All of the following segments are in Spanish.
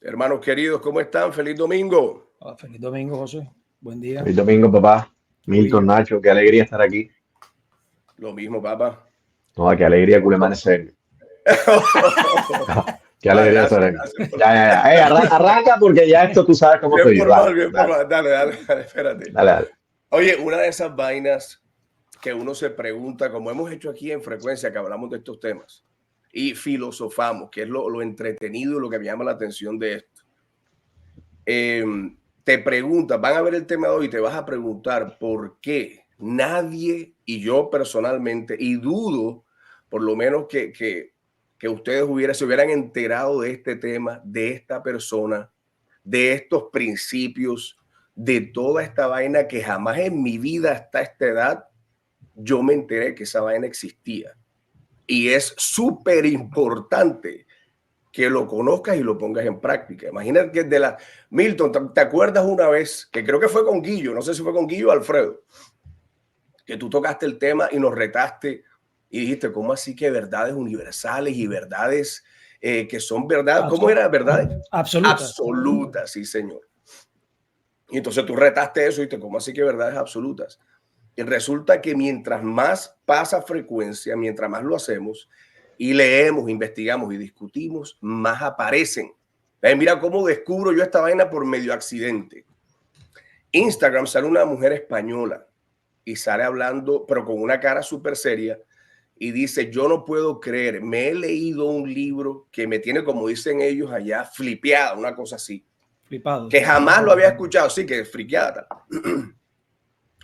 Hermanos queridos, ¿cómo están? Feliz domingo. Feliz domingo, José. Buen día. Feliz domingo, papá. Milton, Nacho, qué alegría estar aquí. Lo mismo, papá. No, qué alegría, Culemán, en serio. Qué alegría estar aquí. Ya. Arranca porque ya esto tú sabes cómo Bien soy yo. formal, bien formal. Dale, espérate. Dale. Oye, una de esas vainas que uno se pregunta, como hemos hecho aquí en Frecuencia, que hablamos de estos temas y filosofamos, que es lo entretenido y lo que me llama la atención de esto. Te preguntas, van a ver el tema de hoy y te vas a preguntar por qué nadie, y yo personalmente, y dudo por lo menos que ustedes se hubieran enterado de este tema, de esta persona, de estos principios, de toda esta vaina que jamás en mi vida hasta esta edad yo me enteré que esa vaina existía. Y es súper importante que lo conozcas y lo pongas en práctica. Imagínate que Milton, ¿te acuerdas una vez, que creo que fue con Guillo, no sé si fue con Guillo o Alfredo, que tú tocaste el tema y nos retaste y dijiste, ¿cómo así que verdades universales y verdades que son verdad? ¿Cómo era? ¿Verdades? Absolutas, sí, señor. Y entonces tú retaste eso y dijiste, ¿cómo así que verdades absolutas? Y resulta que mientras más pasa frecuencia, mientras más lo hacemos y leemos, investigamos y discutimos, más aparecen. Mira cómo descubro yo esta vaina por medio accidente. Instagram sale una mujer española y sale hablando, pero con una cara súper seria, y dice, yo no puedo creer, me he leído un libro que me tiene, como dicen ellos allá, flipeada, una cosa así. Flipado. Que jamás lo había escuchado, sí, que es friqueada.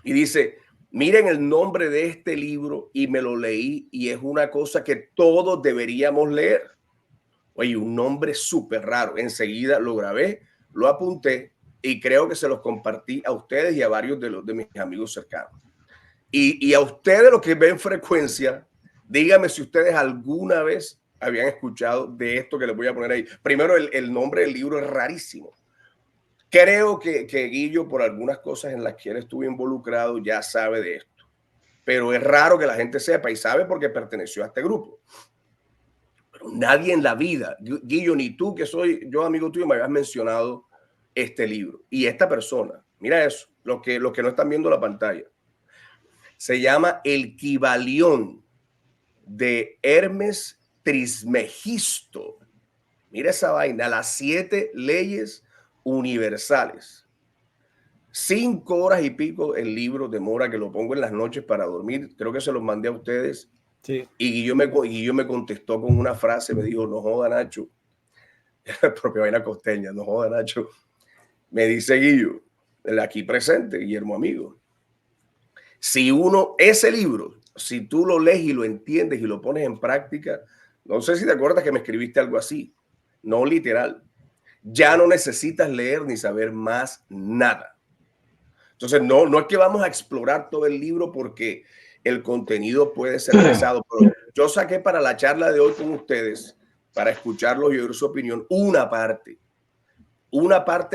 Y dice, miren el nombre de este libro y me lo leí y es una cosa que todos deberíamos leer. Oye, un nombre súper raro. Enseguida lo grabé, lo apunté y creo que se los compartí a ustedes y a varios de mis amigos cercanos. Y a ustedes los que ven Frecuencia, díganme si ustedes alguna vez habían escuchado de esto que les voy a poner ahí. Primero, el nombre del libro es rarísimo. Creo que Guillo, por algunas cosas en las que él estuvo involucrado, ya sabe de esto. Pero es raro que la gente sepa y sabe porque perteneció a este grupo. Pero nadie en la vida, Guillo, ni tú que soy yo amigo tuyo, me habías mencionado este libro. Y esta persona, mira eso, los que no están viendo la pantalla. Se llama El Kybalión de Hermes Trismegisto. Mira esa vaina, las 7 leyes universales. 5 horas y pico el libro demora, que lo pongo en las noches para dormir. Creo que se los mandé a ustedes. Sí. Y Guillo me contestó con una frase, me dijo, no joda Nacho. Propia vaina costeña, no joda Nacho. Me dice Guillo, el aquí presente, Guillermo amigo. Si ese libro, si tú lo lees y lo entiendes y lo pones en práctica, no sé si te acuerdas que me escribiste algo así, no literal. Ya no necesitas leer ni saber más nada. Entonces, no es que vamos a explorar todo el libro porque el contenido puede ser pesado, pero yo saqué para la charla de hoy con ustedes, para escucharlos y oír su opinión, una parte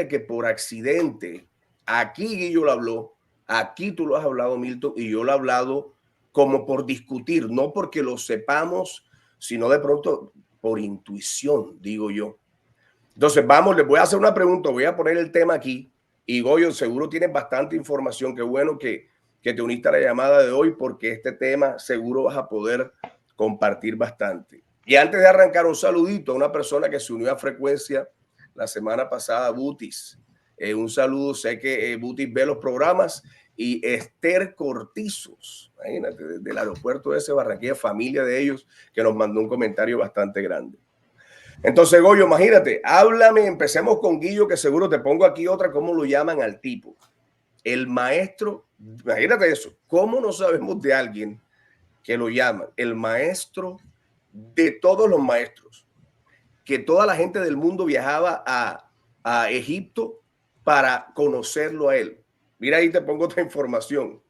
que por accidente, aquí Guillo lo habló, aquí tú lo has hablado, Milton, y yo lo he hablado como por discutir, no porque lo sepamos, sino de pronto por intuición, digo yo. Entonces, vamos, les voy a hacer una pregunta, voy a poner el tema aquí. Y Goyo, seguro tienes bastante información. Qué bueno que te uniste a la llamada de hoy porque este tema seguro vas a poder compartir bastante. Y antes de arrancar, un saludito a una persona que se unió a Frecuencia la semana pasada, Butis. Un saludo, sé que Butis ve los programas. Y Esther Cortizos, imagínate, desde el aeropuerto de ese Barranquilla, familia de ellos, que nos mandó un comentario bastante grande. Entonces, Goyo, imagínate, háblame, empecemos con Guillo, que seguro te pongo aquí otra, ¿cómo lo llaman al tipo? El maestro, imagínate eso, ¿cómo no sabemos de alguien que lo llaman el maestro de todos los maestros? Que toda la gente del mundo viajaba a Egipto para conocerlo a él. Mira, ahí te pongo otra información.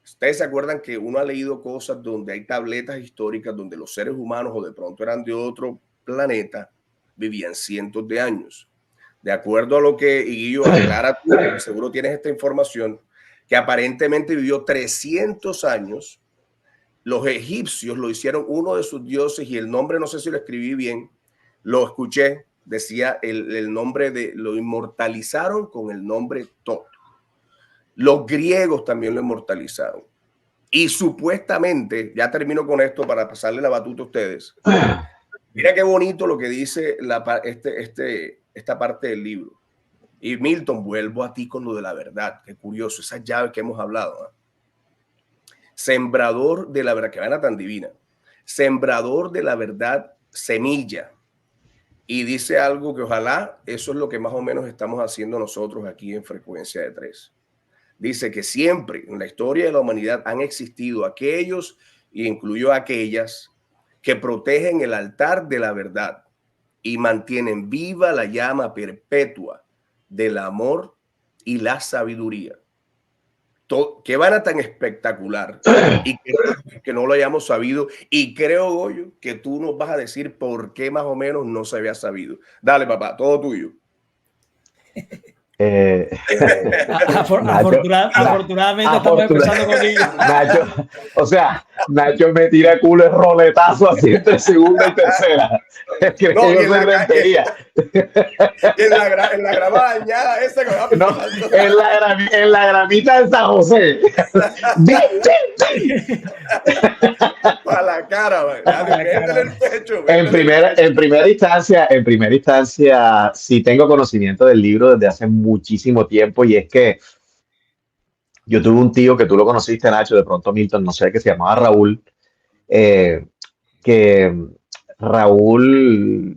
Ustedes se acuerdan que uno ha leído cosas donde hay tabletas históricas donde los seres humanos o de pronto eran de otro planeta, vivían cientos de años. De acuerdo a lo que Guillo aclara, tú, seguro tienes esta información, que aparentemente vivió 300 años. Los egipcios lo hicieron uno de sus dioses y el nombre no sé si lo escribí bien, lo escuché, decía el nombre lo inmortalizaron con el nombre Tot. Los griegos también lo inmortalizaron. Y supuestamente, ya termino con esto para pasarle la batuta a ustedes. Mira qué bonito lo que dice esta parte del libro. Y Milton, vuelvo a ti con lo de la verdad. Qué curioso, esa llave que hemos hablado. Sembrador de la verdad, que vaina tan divina. Sembrador de la verdad, semilla. Y dice algo que ojalá eso es lo que más o menos estamos haciendo nosotros aquí en Frecuencia de Tres. Dice que siempre en la historia de la humanidad han existido aquellos, y incluyó aquellas, que protegen el altar de la verdad y mantienen viva la llama perpetua del amor y la sabiduría. Qué vana tan espectacular, y que no lo hayamos sabido, y creo, Goyo, que tú nos vas a decir por qué más o menos no se había sabido. Dale, papá, todo tuyo. Afortunadamente estamos empezando contigo. Nacho me tira culo el roletazo así entre segunda y tercera. Es que no, yo soy rentería. En la grabada dañada esa que va a no, en la gramita de San José. Para la cara, el pecho. En primera instancia, sí tengo conocimiento del libro desde hace muchísimo tiempo, y es que yo tuve un tío que tú lo conociste, Nacho, de pronto Milton, no sé, que se llamaba Raúl, que Raúl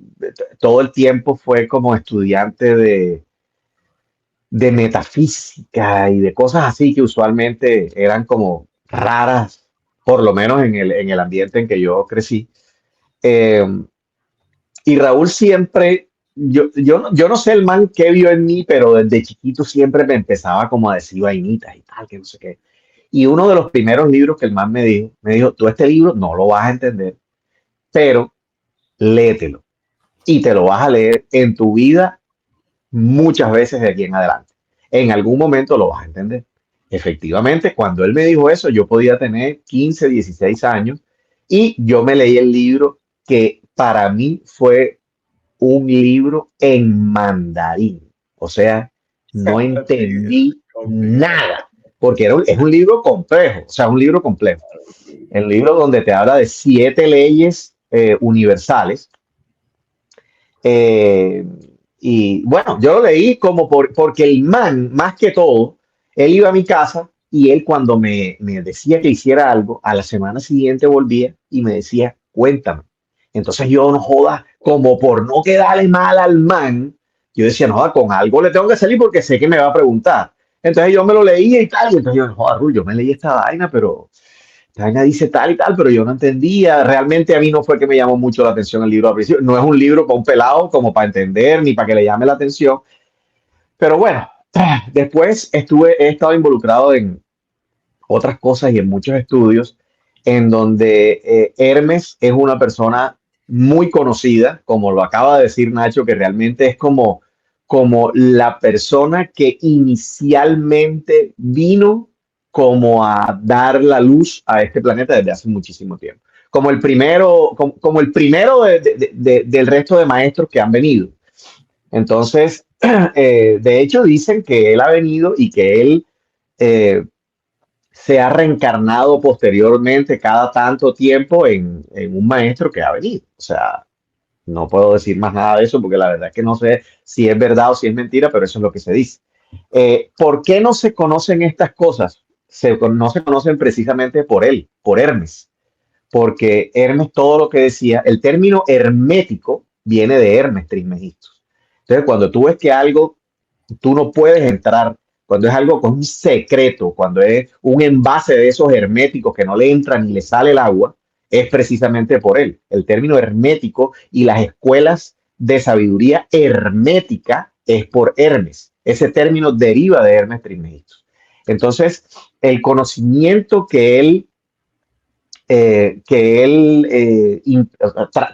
todo el tiempo fue como estudiante de metafísica y de cosas así que usualmente eran como raras, por lo menos en el ambiente en que yo crecí. Y Raúl siempre, yo no sé el man que vio en mí, pero desde chiquito siempre me empezaba como a decir vainitas y tal, que no sé qué. Y uno de los primeros libros que el man me dijo, tú este libro no lo vas a entender, pero léetelo. Y te lo vas a leer en tu vida muchas veces de aquí en adelante. En algún momento lo vas a entender. Efectivamente, cuando él me dijo eso, yo podía tener 15, 16 años, y yo me leí el libro, que para mí fue un libro en mandarín. O sea, no entendí nada, porque es un libro complejo, o sea, un libro complejo. El libro donde te habla de 7 leyes universales. Y bueno, yo lo leí como porque el man, más que todo, él iba a mi casa, y él, cuando me decía que hiciera algo, a la semana siguiente volvía y me decía, cuéntame. Entonces yo, no joda, como por no quedarle mal al man, yo decía, no joda, con algo le tengo que salir porque sé que me va a preguntar. Entonces yo me lo leía y tal, y entonces yo, no joda, Rul, yo me leí esta vaina, pero esta vaina dice tal y tal, pero yo no entendía. Realmente a mí no fue que me llamó mucho la atención el libro al principio. No es un libro para un pelado como para entender ni para que le llame la atención. Pero bueno, después he estado involucrado en otras cosas y en muchos estudios en donde Hermes es una persona muy conocida, como lo acaba de decir Nacho, que realmente es como la persona que inicialmente vino como a dar la luz a este planeta desde hace muchísimo tiempo. Como el primero, como el primero del resto de maestros que han venido. Entonces, de hecho, dicen que él ha venido y que él se ha reencarnado posteriormente cada tanto tiempo en un maestro que ha venido. O sea, no puedo decir más nada de eso porque la verdad es que no sé si es verdad o si es mentira, pero eso es lo que se dice. ¿Por qué no se conocen estas cosas? No se conocen precisamente por él, por Hermes. Porque Hermes, todo lo que decía, el término hermético viene de Hermes Trismegisto. Entonces, cuando tú ves que algo, tú no puedes entrar, cuando es algo con un secreto, cuando es un envase de esos herméticos que no le entra ni le sale el agua, es precisamente por él. El término hermético y las escuelas de sabiduría hermética es por Hermes. Ese término deriva de Hermes Trismegisto. Entonces, el conocimiento que él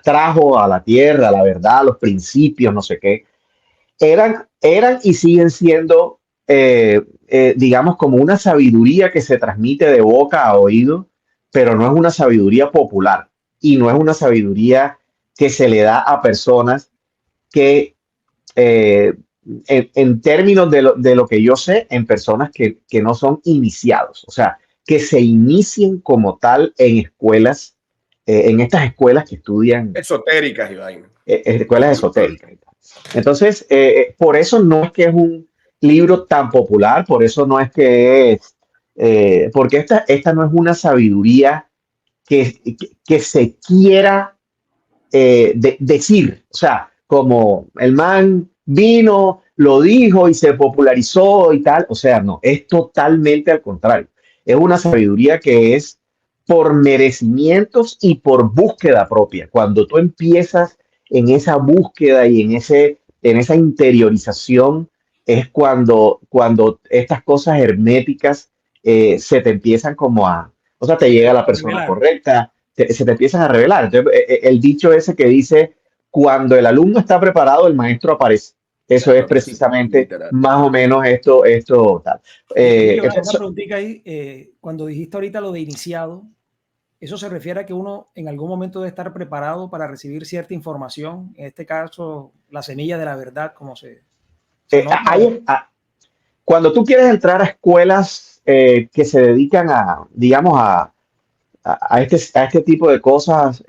trajo a la tierra, la verdad, los principios, no sé qué, eran y siguen siendo, digamos, como una sabiduría que se transmite de boca a oído, pero no es una sabiduría popular y no es una sabiduría que se le da a personas que en términos de lo que yo sé, en personas que no son iniciados, o sea, que se inicien como tal en escuelas, en estas escuelas que estudian, Esotéricas y vaina. escuelas esotéricas. Entonces, por eso no es que es un libro tan popular, por eso no es que es, porque esta no es una sabiduría que se quiera decir, o sea, como el man vino, lo dijo y se popularizó y tal, o sea, no, es totalmente al contrario. Es una sabiduría que es por merecimientos y por búsqueda propia. Cuando tú empiezas en esa búsqueda y en esa interiorización, es cuando estas cosas herméticas se te empiezan como o sea, te llega la persona Revelar. correcta, se te empiezan a revelar. Entonces, el dicho ese que dice, cuando el alumno está preparado, el maestro aparece. Eso es Aparece, precisamente literal. más o menos esto tal. Oye, una Entonces, preguntita ahí. Cuando dijiste ahorita lo de iniciado, ¿eso se refiere a que uno en algún momento debe estar preparado para recibir cierta información? En este caso, la semilla de la verdad, como se nota. cuando tú quieres entrar a escuelas que se dedican a, digamos, a este tipo de cosas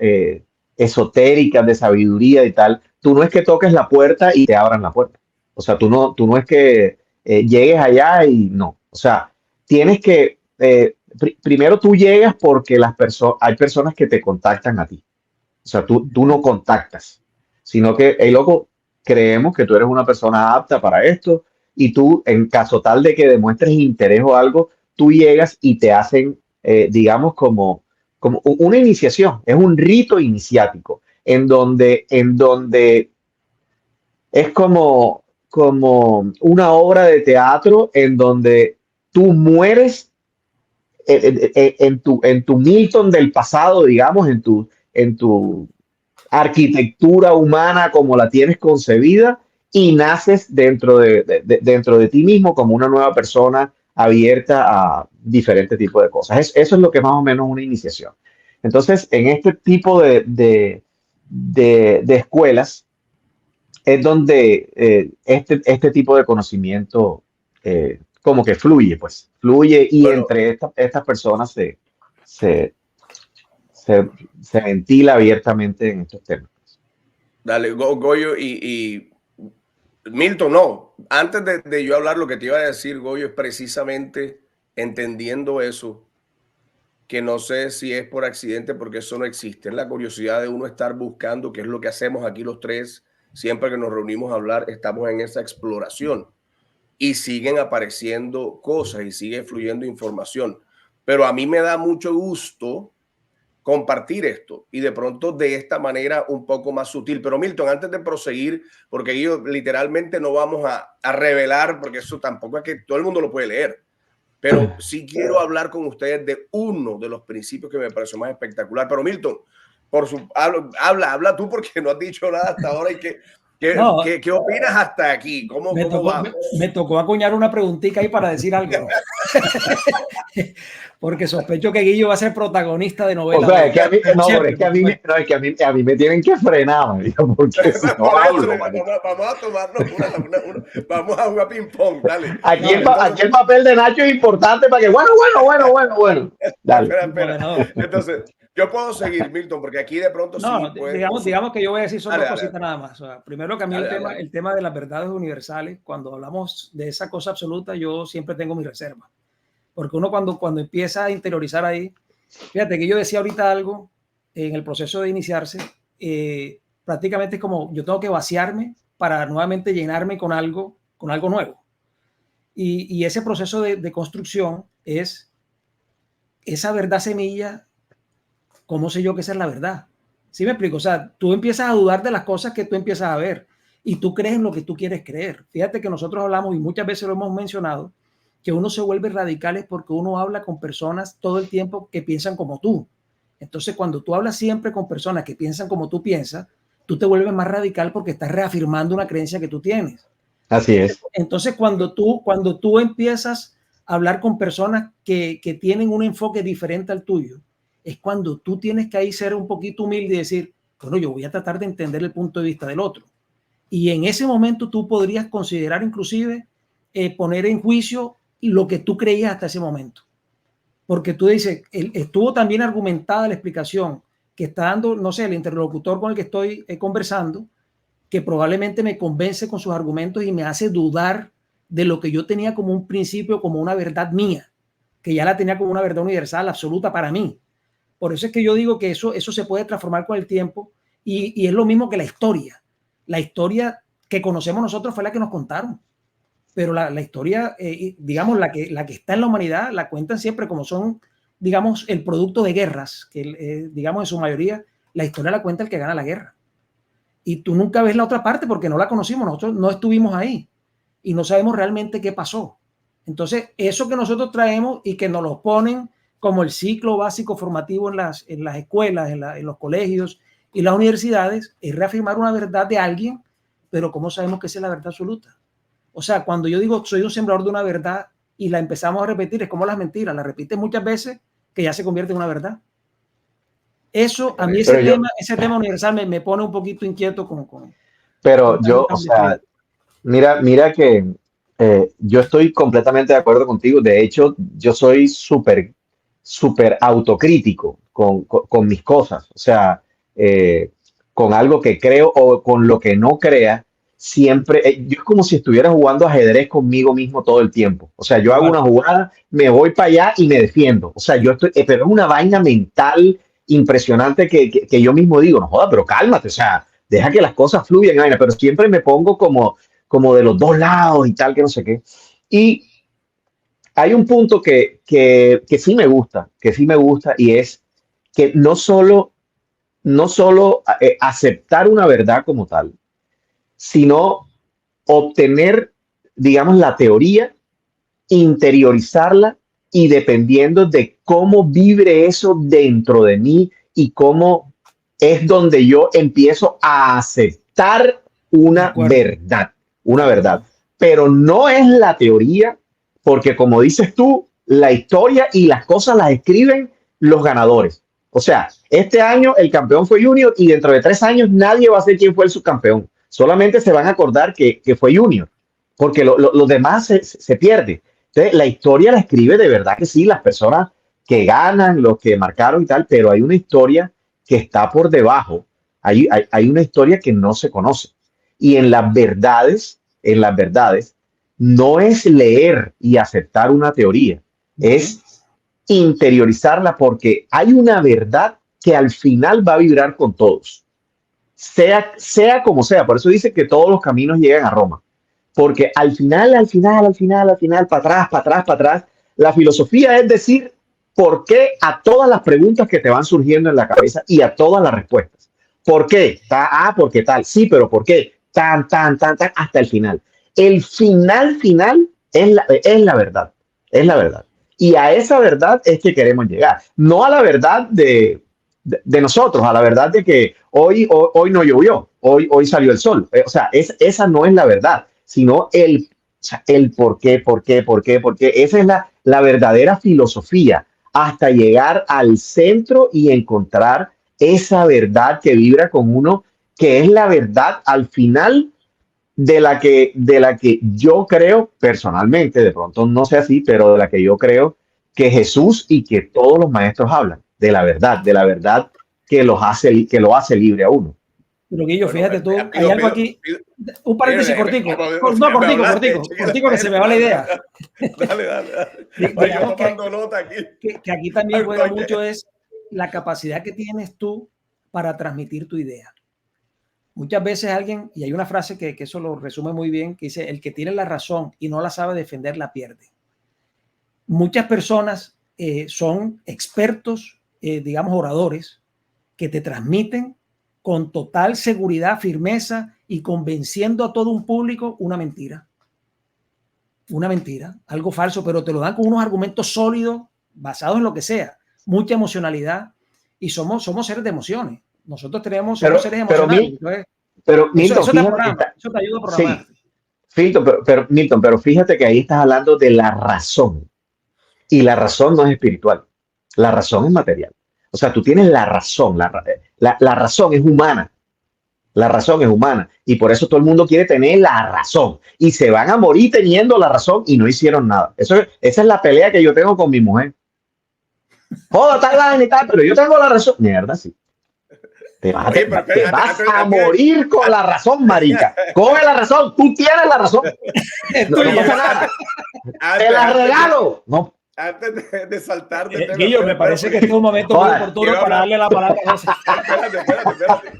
esotéricas, de sabiduría y tal, tú no es que toques la puerta y te abran la puerta. O sea, tú no es que llegues allá y no. O sea, tienes que, primero tú llegas porque hay personas que te contactan a ti. O sea, tú no contactas, sino que, hey, loco, creemos que tú eres una persona apta para esto y tú, en caso tal de que demuestres interés o algo, tú llegas y te hacen, digamos, como una iniciación. Es un rito iniciático en donde es como una obra de teatro en donde tú mueres en tu Milton del pasado, digamos, en tu arquitectura humana como la tienes concebida y naces dentro de ti mismo como una nueva persona abierta a diferentes tipos de cosas. Eso es lo que es más o menos una iniciación. Entonces, en este tipo de escuelas es donde este tipo de conocimiento como que fluye y Bueno, entre estas personas se, se, se ventila abiertamente en estos temas. dale, Goyo y Milton, no. Antes de yo hablar, lo que te iba a decir, Goyo, es precisamente entendiendo eso, que no sé si es por accidente, porque eso no existe. Es la curiosidad de uno estar buscando, que es lo que hacemos aquí los tres. Siempre que nos reunimos a hablar, estamos en esa exploración y siguen apareciendo cosas y sigue fluyendo información. Pero a mí me da mucho gusto compartir esto y de pronto de esta manera un poco más sutil. Pero Milton, antes de proseguir, porque yo literalmente no vamos a revelar, porque eso tampoco es que todo el mundo lo puede leer, pero sí quiero hablar con ustedes de uno de los principios que me pareció más espectacular. Pero Milton, habla tú porque no has dicho nada hasta ahora y No, ¿qué opinas hasta aquí? ¿Cómo vamos? me tocó acuñar una preguntita ahí para decir algo. Porque sospecho que Guillo va a ser protagonista de O novela. sea, es que a mí, Por no, pero siempre, es que a mí, no, es que a mí me tienen que frenar, marico, porque si no Por eso, hablo, marico. vamos a tomarnos vamos a jugar ping pong, dale. Aquí No, aquí el papel de Nacho es importante para que, bueno. Dale. Espera. Entonces, yo puedo seguir, Milton, porque aquí de pronto sí, no, pues, digamos que yo voy a decir son dale, dos dale, cositas nada más. O sea, primero que a mí dale. el tema de las verdades universales, cuando hablamos de esa cosa absoluta, yo siempre tengo mi reserva. Porque uno cuando empieza a interiorizar ahí, fíjate que yo decía ahorita algo en el proceso de iniciarse, prácticamente es como yo tengo que vaciarme para nuevamente llenarme con algo nuevo. Y ese proceso de construcción es esa verdad semilla. ¿Cómo sé yo que esa es la verdad? ¿Sí me explico? O sea, tú empiezas a dudar de las cosas que tú empiezas a ver y tú crees en lo que tú quieres creer. Fíjate que nosotros hablamos y muchas veces lo hemos mencionado, que uno se vuelve radical es porque uno habla con personas todo el tiempo que piensan como tú. Entonces, cuando tú hablas siempre con personas que piensan como tú piensas, tú te vuelves más radical porque estás reafirmando una creencia que tú tienes. Así es. Entonces, cuando tú empiezas a hablar con personas que tienen un enfoque diferente al tuyo, es cuando tú tienes que ahí ser un poquito humilde y decir, bueno, yo voy a tratar de entender el punto de vista del otro. Y en ese momento tú podrías considerar inclusive poner en juicio lo que tú creías hasta ese momento. Porque tú dices, estuvo también argumentada la explicación que está dando, no sé, el interlocutor con el que estoy conversando, que probablemente me convence con sus argumentos y me hace dudar de lo que yo tenía como un principio, como una verdad mía, que ya la tenía como una verdad universal, absoluta para mí. Por eso es que yo digo que eso se puede transformar con el tiempo y es lo mismo que la historia. La historia que conocemos nosotros fue la que nos contaron, pero la historia, digamos, la que está en la humanidad, la cuentan siempre como son, digamos, el producto de guerras, que digamos en su mayoría, la historia la cuenta el que gana la guerra. Y tú nunca ves la otra parte porque no la conocimos, nosotros no estuvimos ahí y no sabemos realmente qué pasó. Entonces, eso que nosotros traemos y que nos lo ponen como el ciclo básico formativo en las escuelas, en los colegios y las universidades, es reafirmar una verdad de alguien, pero ¿cómo sabemos que esa es la verdad absoluta? O sea, cuando yo digo soy un sembrador de una verdad y la empezamos a repetir, es como las mentiras, la repites muchas veces que ya se convierte en una verdad. Eso, a mí ese tema universal me pone un poquito inquieto pero yo, o sea, mira que yo estoy completamente de acuerdo contigo. De hecho, yo soy súper autocrítico con mis cosas. O sea, con algo que creo o con lo que no crea, siempre, yo es como si estuviera jugando ajedrez conmigo mismo todo el tiempo. O sea, yo hago una jugada, me voy para allá y me defiendo. O sea, yo estoy, pero es una vaina mental impresionante que yo mismo digo, no joda, pero cálmate, o sea, deja que las cosas fluyan, vaina, pero siempre me pongo como de los dos lados y tal, que no sé qué. Y hay un punto que sí me gusta y es que no solo aceptar una verdad como tal, sino obtener, digamos, la teoría, interiorizarla y dependiendo de cómo vibre eso dentro de mí y cómo es donde yo empiezo a aceptar una verdad. Pero no es la teoría, porque como dices tú, la historia y las cosas las escriben los ganadores. O sea, este año el campeón fue Junior y dentro de 3 años nadie va a saber quién fue el subcampeón. Solamente se van a acordar que fue Junior, porque lo demás se pierde. Entonces, la historia la escribe de verdad que sí, las personas que ganan, los que marcaron y tal, pero hay una historia que está por debajo. Hay una historia que no se conoce. Y en las verdades, no es leer y aceptar una teoría, es interiorizarla porque hay una verdad que al final va a vibrar con todos, sea como sea. Por eso dice que todos los caminos llegan a Roma, porque al final, para atrás, la filosofía es decir por qué a todas las preguntas que te van surgiendo en la cabeza y a todas las respuestas. ¿Por qué? Porque tal. Sí, pero ¿por qué? Tan, hasta el final. El final es la verdad. Es la verdad. Y a esa verdad es que queremos llegar. No a la verdad de nosotros, a la verdad de que hoy no llovió, hoy salió el sol. O sea, esa no es la verdad, sino el por qué. Esa es la verdadera filosofía, hasta llegar al centro y encontrar esa verdad que vibra con uno, que es la verdad al final de la que yo creo personalmente, de pronto no sea así, pero de la que yo creo que Jesús y que todos los maestros hablan, de la verdad que lo hace libre a uno. Pero Guillo, fíjate tú, hay algo aquí, un paréntesis cortico, cortico que se me va la idea. Dale. Que aquí también juega mucho es la capacidad que tienes tú para transmitir tu idea. Muchas veces alguien, y hay una frase que eso lo resume muy bien, que dice, el que tiene la razón y no la sabe defender, la pierde. Muchas personas son expertos, digamos, oradores, que te transmiten con total seguridad, firmeza y convenciendo a todo un público una mentira, algo falso, pero te lo dan con unos argumentos sólidos, basados en lo que sea, mucha emocionalidad, y somos seres de emociones. Nosotros somos seres emocionales. Pero Milton, eso te ayuda a programar. Sí, pero Milton, pero fíjate que ahí estás hablando de la razón. Y la razón no es espiritual. La razón es material. O sea, tú tienes la razón. La razón es humana. La razón es humana y por eso todo el mundo quiere tener la razón y se van a morir teniendo la razón y no hicieron nada. Esa es la pelea que yo tengo con mi mujer. Joda, tal vaina y tal, pero yo tengo la razón. Mierda, sí. Te vas, Oye, te vas a morir con la razón, marica. Coge la razón, tú tienes la razón. No pasa nada. Te la regalo. No. Antes de saltar de tema, Guillo, me parece que este es un momento muy oportuno para darle la palabra a José. Espérate.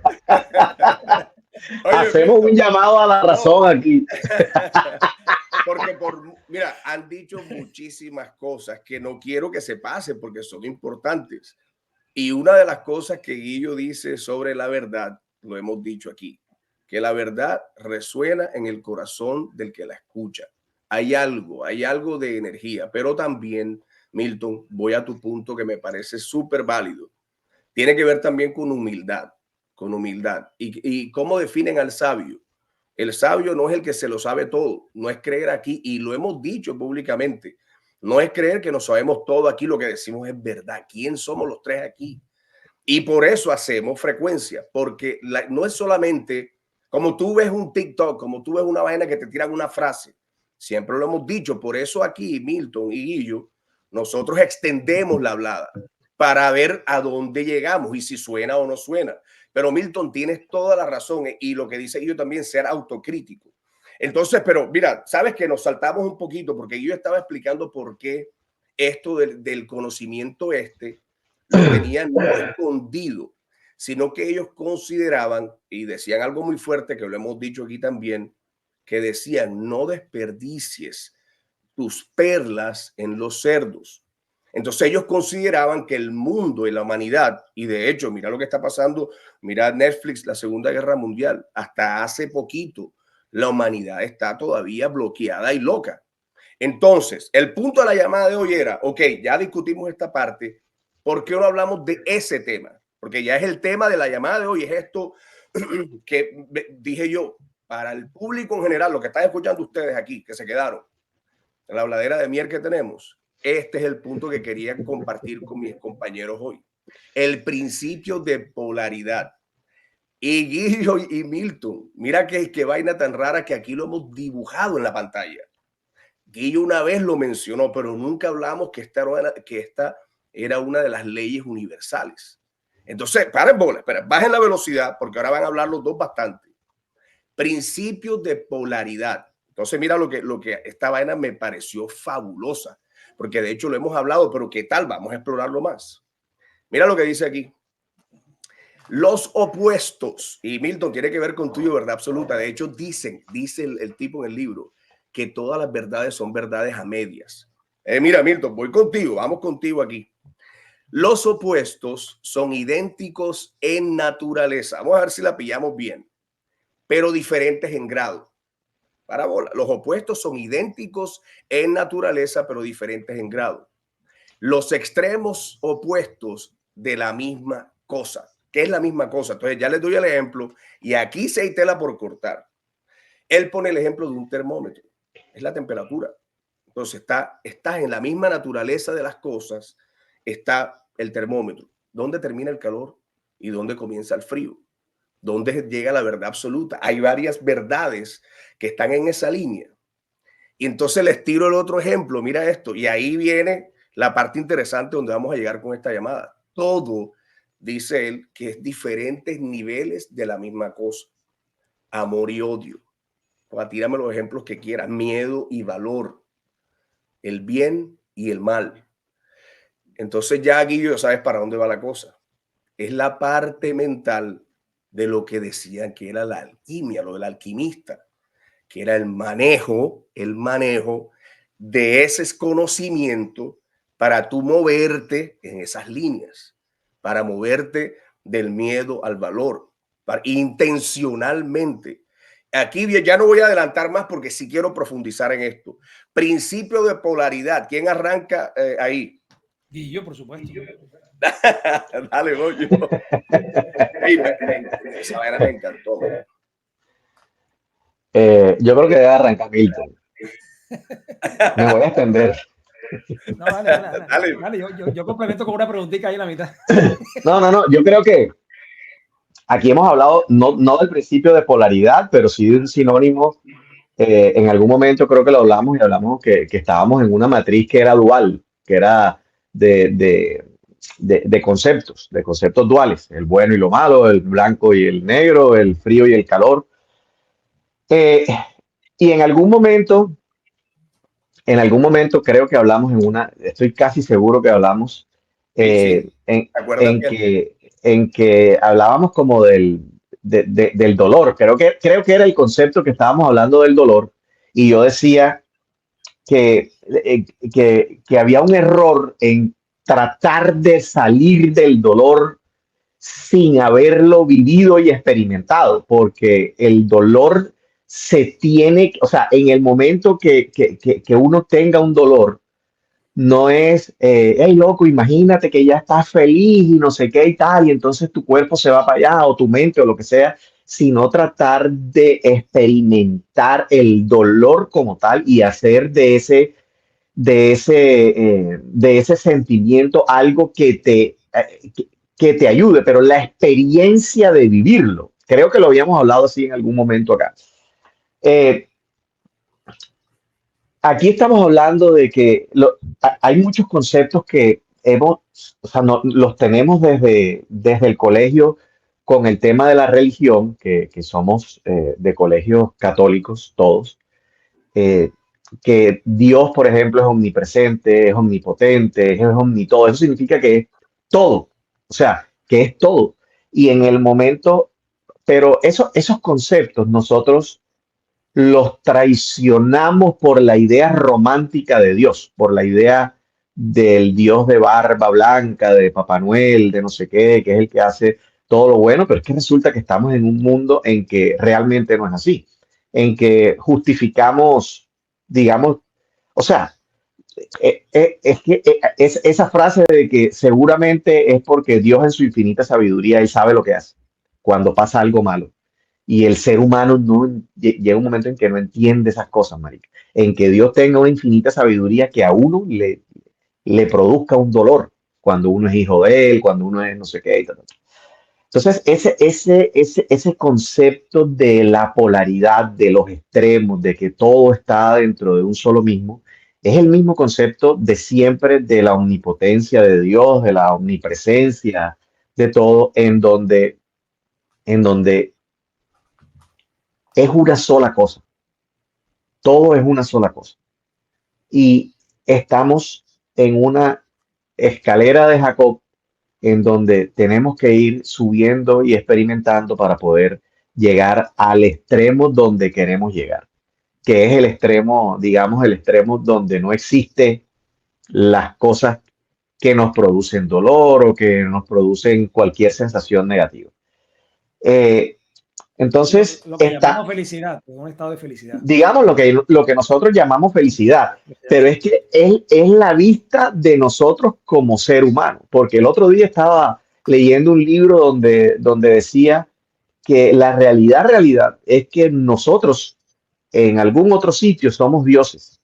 Oye, hacemos un llamado a la razón aquí. Porque mira, han dicho muchísimas cosas que no quiero que se pasen porque son importantes. Y una de las cosas que Guillo dice sobre la verdad, lo hemos dicho aquí, que la verdad resuena en el corazón del que la escucha. Hay algo de energía, pero también, Milton, voy a tu punto que me parece súper válido. Tiene que ver también con humildad. ¿Y cómo definen al sabio? El sabio no es el que se lo sabe todo, no es creer aquí, y lo hemos dicho públicamente, no es creer que nos sabemos todo aquí, lo que decimos es verdad. ¿Quién somos los tres aquí? Y por eso hacemos frecuencia, porque no es solamente como tú ves un TikTok, como tú ves una vaina que te tiran una frase. Siempre lo hemos dicho, por eso aquí Milton y Guillo, nosotros extendemos la hablada para ver a dónde llegamos y si suena o no suena. Pero Milton, tienes toda la razón y lo que dice Guillo también, ser autocrítico. Entonces, pero mira, sabes que nos saltamos un poquito porque yo estaba explicando por qué esto del conocimiento lo tenían no escondido, sino que ellos consideraban y decían algo muy fuerte que lo hemos dicho aquí también, que decían no desperdicies tus perlas en los cerdos. Entonces ellos consideraban que el mundo y la humanidad, y de hecho, mira lo que está pasando, mira Netflix, la Segunda Guerra Mundial, hasta hace poquito, la humanidad está todavía bloqueada y loca. Entonces, el punto de la llamada de hoy era, ok, ya discutimos esta parte, ¿por qué no hablamos de ese tema? Porque ya es el tema de la llamada de hoy, es esto que dije yo, para el público en general, lo que están escuchando ustedes aquí, que se quedaron, en la habladera de miel que tenemos, este es el punto que quería compartir con mis compañeros hoy. El principio de polaridad. Y Guillo y Milton, mira qué vaina tan rara que aquí lo hemos dibujado en la pantalla. Guillo una vez lo mencionó, pero nunca hablamos que esta era una de las leyes universales. Entonces, paren bola, espera, bajen la velocidad porque ahora van a hablar los dos bastante. Principios de polaridad. Entonces, mira lo que esta vaina me pareció fabulosa, porque de hecho lo hemos hablado, pero ¿qué tal? Vamos a explorarlo más. Mira lo que dice aquí. Los opuestos, y Milton tiene que ver con tuyo, verdad absoluta. De hecho, dice el tipo en el libro que todas las verdades son verdades a medias. Mira, Milton, voy contigo, vamos contigo aquí. Los opuestos son idénticos en naturaleza. Vamos a ver si la pillamos bien, pero diferentes en grado. Parábola. Los opuestos son idénticos en naturaleza, pero diferentes en grado. Los extremos opuestos de la misma cosa. ¿Qué es la misma cosa? Entonces ya les doy el ejemplo y aquí se hay tela por cortar. Él pone el ejemplo de un termómetro. Es la temperatura. Entonces está en la misma naturaleza de las cosas, está el termómetro. ¿Dónde termina el calor y dónde comienza el frío? ¿Dónde llega la verdad absoluta? Hay varias verdades que están en esa línea. Y entonces les tiro el otro ejemplo. Mira esto. Y ahí viene la parte interesante donde vamos a llegar con esta llamada. Todo, dice él, que es diferentes niveles de la misma cosa. Amor y odio. Tírame los ejemplos que quieras. Miedo y valor. El bien y el mal. Entonces ya aquí ya sabes para dónde va la cosa. Es la parte mental de lo que decían que era la alquimia, lo del alquimista, que era el manejo de ese conocimiento para tú moverte en esas líneas, para moverte del miedo al valor, intencionalmente. Aquí ya no voy a adelantar más porque sí quiero profundizar en esto. Principio de polaridad. ¿Quién arranca ahí? Y yo, por supuesto. Dale, voy yo. Esa vaina me encantó. Yo creo que debe arrancar Milton. Me voy a extender. No, dale. Yo complemento con una preguntita ahí en la mitad. No. Yo creo que aquí hemos hablado no del principio de polaridad, pero sí de un sinónimo. En algún momento creo que lo hablamos y hablamos que estábamos en una matriz que era dual, que era de, de, de conceptos duales, el bueno y lo malo, el blanco y el negro, el frío y el calor. Eh, y en algún momento creo que hablamos estoy casi seguro que hablamos Sí, sí, ¿te acuerdas bien? en que hablábamos como del dolor. Creo que era el concepto que estábamos hablando del dolor. Y yo decía que había un error en tratar de salir del dolor sin haberlo vivido y experimentado, porque el dolor o sea, en el momento que uno tenga un dolor, no es, hey loco, imagínate que ya estás feliz y no sé qué y tal, y entonces tu cuerpo se va para allá o tu mente o lo que sea, sino tratar de experimentar el dolor como tal y hacer de ese sentimiento algo que te ayude, pero la experiencia de vivirlo, creo que lo habíamos hablado así en algún momento acá. Eh, Aquí estamos hablando de que hay muchos conceptos que o sea, los tenemos desde el colegio con el tema de la religión, que somos de colegios católicos todos, eh, que Dios, por ejemplo, es omnipresente, es omnipotente, es omnitodo. Eso significa que es todo, o sea, que es todo. Y en el momento, pero esos conceptos nosotros los traicionamos por la idea romántica de Dios, por la idea del Dios de barba blanca, de Papá Noel, de no sé qué, que es el que hace todo lo bueno, pero es que resulta que estamos en un mundo en que realmente no es así, en que justificamos, digamos, o sea, es que es esa frase de que seguramente es porque Dios en su infinita sabiduría, Él sabe lo que hace cuando pasa algo malo. Y el ser humano llega un momento en que no entiende esas cosas, marica. En que Dios tenga una infinita sabiduría que a uno le produzca un dolor cuando uno es hijo de él, cuando uno es no sé qué y tal. Entonces, ese concepto de la polaridad, de los extremos, de que todo está dentro de un solo mismo, es el mismo concepto de siempre de la omnipotencia de Dios, de la omnipresencia, de todo, en donde es una sola cosa. Todo es una sola cosa. Y estamos en una escalera de Jacob en donde tenemos que ir subiendo y experimentando para poder llegar al extremo donde queremos llegar, que es el extremo, digamos, el extremo donde no existe las cosas que nos producen dolor o que nos producen cualquier sensación negativa. Eh, entonces, Lo que llamamos felicidad, un estado de felicidad. digamos, lo que nosotros llamamos felicidad, pero es que es la vista de nosotros como ser humano, porque el otro día estaba leyendo un libro donde decía que la realidad es que nosotros en algún otro sitio somos dioses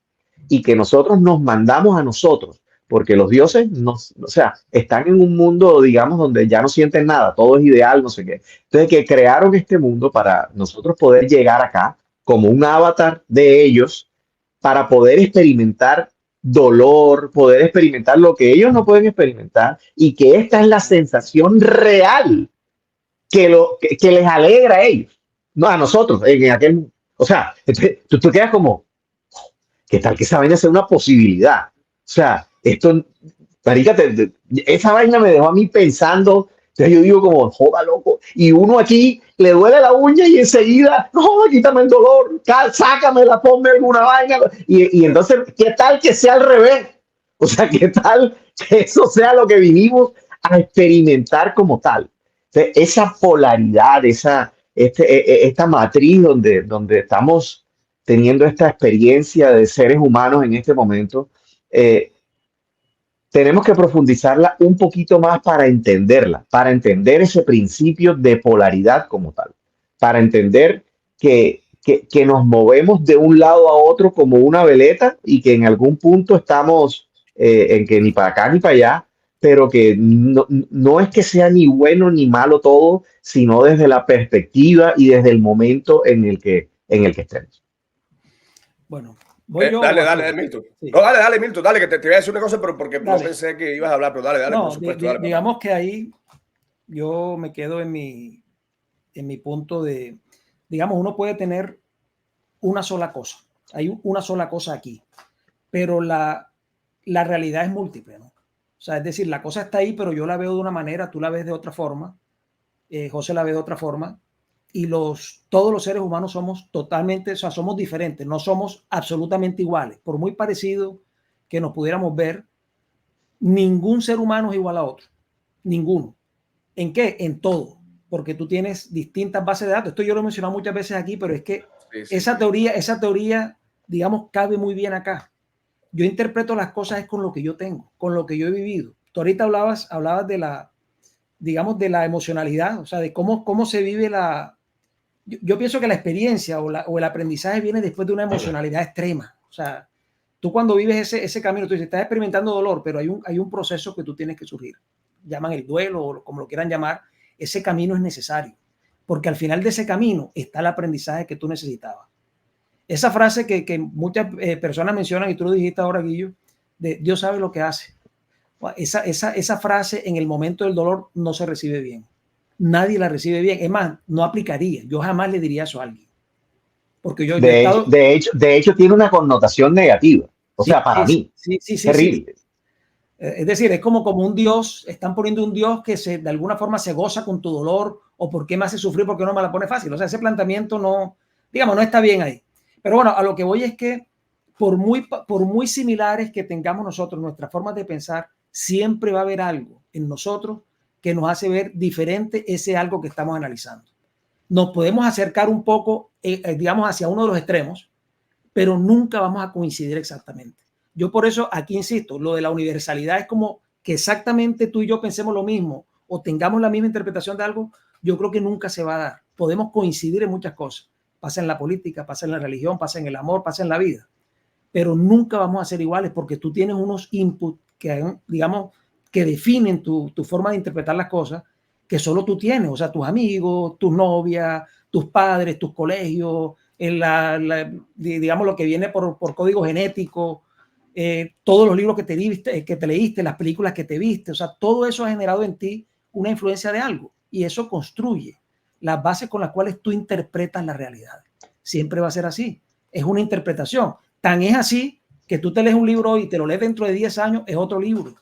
y que nosotros nos mandamos a nosotros, porque los dioses o sea, están en un mundo, digamos, donde ya no sienten nada, todo es ideal, no sé qué. Entonces, que crearon este mundo para nosotros poder llegar acá como un avatar de ellos, para poder experimentar dolor, poder experimentar lo que ellos no pueden experimentar, y que esta es la sensación real que les alegra a ellos, no a nosotros, en aquel, o sea, tú quedas como, ¿qué tal que esa vaina sea una posibilidad? O sea, esto, marica, esa vaina me dejó a mí pensando. Entonces yo digo como, joda, loco. Y uno aquí le duele la uña y enseguida, no, quítame el dolor, sácamela, ponme alguna vaina. Y entonces, ¿qué tal que sea al revés? O sea, ¿qué tal que eso sea lo que vinimos a experimentar como tal? Entonces, esa polaridad, esta matriz donde estamos teniendo esta experiencia de seres humanos en este momento, eh, tenemos que profundizarla un poquito más para entender ese principio de polaridad como tal, para entender que nos movemos de un lado a otro como una veleta y que en algún punto estamos en que ni para acá ni para allá, pero que no es que sea ni bueno ni malo todo, sino desde la perspectiva y desde el momento en el que estemos. Bueno, voy yo. Dale, Milton. Sí. No, dale, Milton, dale, que te voy a decir una cosa, pero porque no Dale. pensé que ibas a hablar, pero dale, No, por supuesto. Dale, digamos que ahí yo me quedo en mi punto de, digamos, uno puede tener una sola cosa. Hay una sola cosa aquí, pero la realidad es múltiple, ¿no? O sea, es decir, la cosa está ahí, pero yo la veo de una manera, tú la ves de otra forma, José la ve de otra forma, y todos los seres humanos somos totalmente, o sea, somos diferentes, no somos absolutamente iguales. Por muy parecido que nos pudiéramos ver, ningún ser humano es igual a otro. Ninguno. ¿En qué? En todo. Porque tú tienes distintas bases de datos. Esto yo lo he mencionado muchas veces aquí, pero es que esa teoría, digamos, cabe muy bien acá. Yo interpreto las cosas con lo que yo tengo, con lo que yo he vivido. Tú ahorita hablabas de la, digamos, de la emocionalidad, o sea, de cómo se vive yo pienso que la experiencia o el aprendizaje viene después de una emocionalidad extrema. O sea, tú cuando vives ese camino, tú dices, estás experimentando dolor, pero hay un proceso que tú tienes que surgir. Llaman el duelo o como lo quieran llamar, ese camino es necesario, porque al final de ese camino está el aprendizaje que tú necesitabas. Esa frase que muchas personas mencionan, y tú lo dijiste ahora, Guillo, de Dios sabe lo que hace. Esa frase en el momento del dolor no se recibe bien. Nadie la recibe bien. Es más, no aplicaría. Yo jamás le diría eso a alguien. Porque yo he estado... De hecho, tiene una connotación negativa. O sea, para mí, terrible. Es decir, es como un Dios, están poniendo un Dios que de alguna forma se goza con tu dolor, o por qué me hace sufrir porque no me la pone fácil. O sea, ese planteamiento no, digamos, no está bien ahí. Pero bueno, a lo que voy es que por muy similares que tengamos nosotros, nuestras formas de pensar, siempre va a haber algo en nosotros que nos hace ver diferente ese algo que estamos analizando. Nos podemos acercar un poco, digamos, hacia uno de los extremos, pero nunca vamos a coincidir exactamente. Yo por eso aquí insisto, lo de la universalidad es como que exactamente tú y yo pensemos lo mismo o tengamos la misma interpretación de algo, yo creo que nunca se va a dar. Podemos coincidir en muchas cosas. Pasa en la política, pasa en la religión, pasa en el amor, pasa en la vida. Pero nunca vamos a ser iguales porque tú tienes unos inputs que, digamos, que definen tu forma de interpretar las cosas que solo tú tienes. O sea, tus amigos, tus novias, tus padres, tus colegios, digamos, lo que viene por código genético, todos los libros que te leíste, las películas que te viste, o sea, todo eso ha generado en ti una influencia de algo y eso construye las bases con las cuales tú interpretas la realidad. Siempre va a ser así. Es una interpretación. Tan es así que tú te lees un libro hoy y te lo lees dentro de 10 años, es otro libro,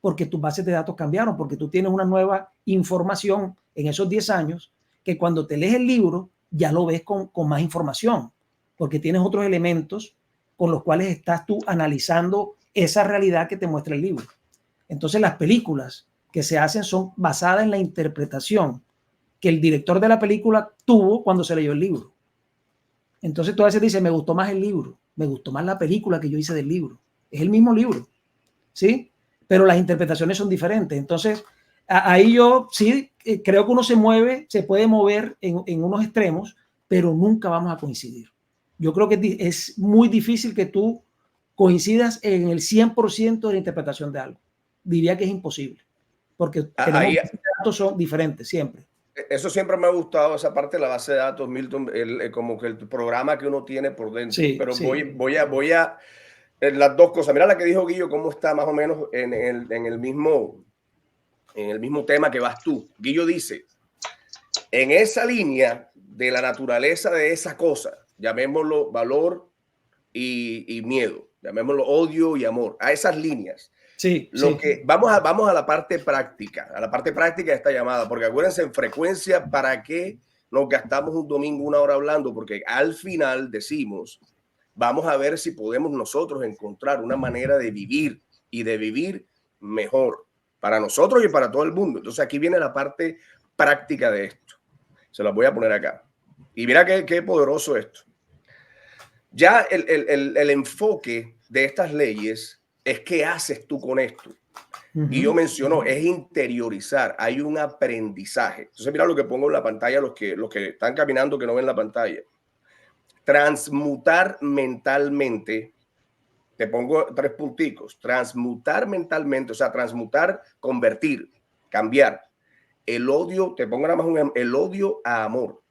porque tus bases de datos cambiaron, porque tú tienes una nueva información en esos 10 años que cuando te lees el libro ya lo ves con más información, porque tienes otros elementos con los cuales estás tú analizando esa realidad que te muestra el libro. Entonces las películas que se hacen son basadas en la interpretación que el director de la película tuvo cuando se leyó el libro. Entonces tú a veces dices, me gustó más el libro, me gustó más la película que yo hice del libro. Es el mismo libro, ¿sí? Pero las interpretaciones son diferentes. Entonces, ahí yo sí creo que uno se puede mover en unos extremos, pero nunca vamos a coincidir. Yo creo que es muy difícil que tú coincidas en el 100% de la interpretación de algo. Diría que es imposible, porque tenemos datos son diferentes siempre. Eso siempre me ha gustado, esa parte de la base de datos, Milton, como que el programa que uno tiene por dentro. Sí, pero sí. voy a las dos cosas. Mira la que dijo Guillo, cómo está más o menos en el mismo tema que vas tú. Guillo dice, en esa línea de la naturaleza de esa cosa, llamémoslo valor y miedo, llamémoslo odio y amor, a esas líneas. Sí, que vamos a la parte práctica, de esta llamada, porque acuérdense en frecuencia para qué nos gastamos un domingo 1 hora hablando, porque al final decimos, vamos a ver si podemos nosotros encontrar una manera de vivir y de vivir mejor para nosotros y para todo el mundo. Entonces aquí viene la parte práctica de esto. Se las voy a poner acá. Y mira qué poderoso esto. Ya el enfoque de estas leyes es qué haces tú con esto. Y yo mencionó, es interiorizar, hay un aprendizaje. Entonces mira lo que pongo en la pantalla, los que están caminando que no ven la pantalla. Transmutar mentalmente te pongo 3 punticos, transmutar mentalmente, o sea, transmutar, convertir, cambiar. El odio, te pongo nada más el odio a amor.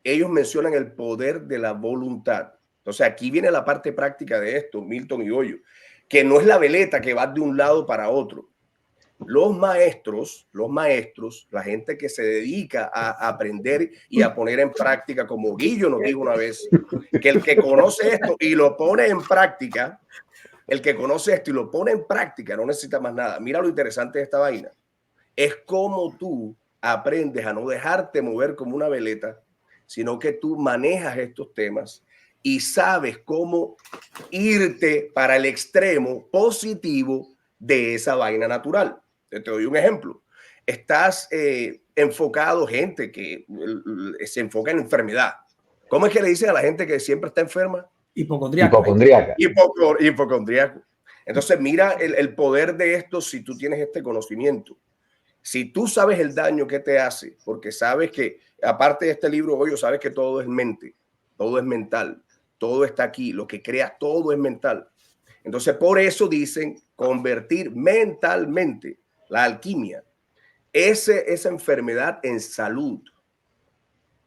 Ellos mencionan el poder de la voluntad. Entonces aquí viene la parte práctica de esto, Milton y Goyo, que no es la veleta que va de un lado para otro. Los maestros, la gente que se dedica a aprender y a poner en práctica, como Guillo nos dijo una vez, que el que conoce esto y lo pone en práctica, el que conoce esto y lo pone en práctica no necesita más nada. Mira lo interesante de esta vaina. Es como tú aprendes a no dejarte mover como una veleta, sino que tú manejas estos temas y sabes cómo irte para el extremo positivo de esa vaina natural. Te doy un ejemplo. Estás enfocado, gente que se enfoca en enfermedad. ¿Cómo es que le dicen a la gente que siempre está enferma? Hipocondríaco. Hipocondríaco. Entonces mira el poder de esto si tú tienes este conocimiento. Si tú sabes el daño que te hace, porque sabes que, aparte de este libro, hoy sabes que todo es mente, todo es mental, todo está aquí, lo que creas, todo es mental. Entonces, por eso dicen convertir mentalmente la alquimia, esa enfermedad en salud,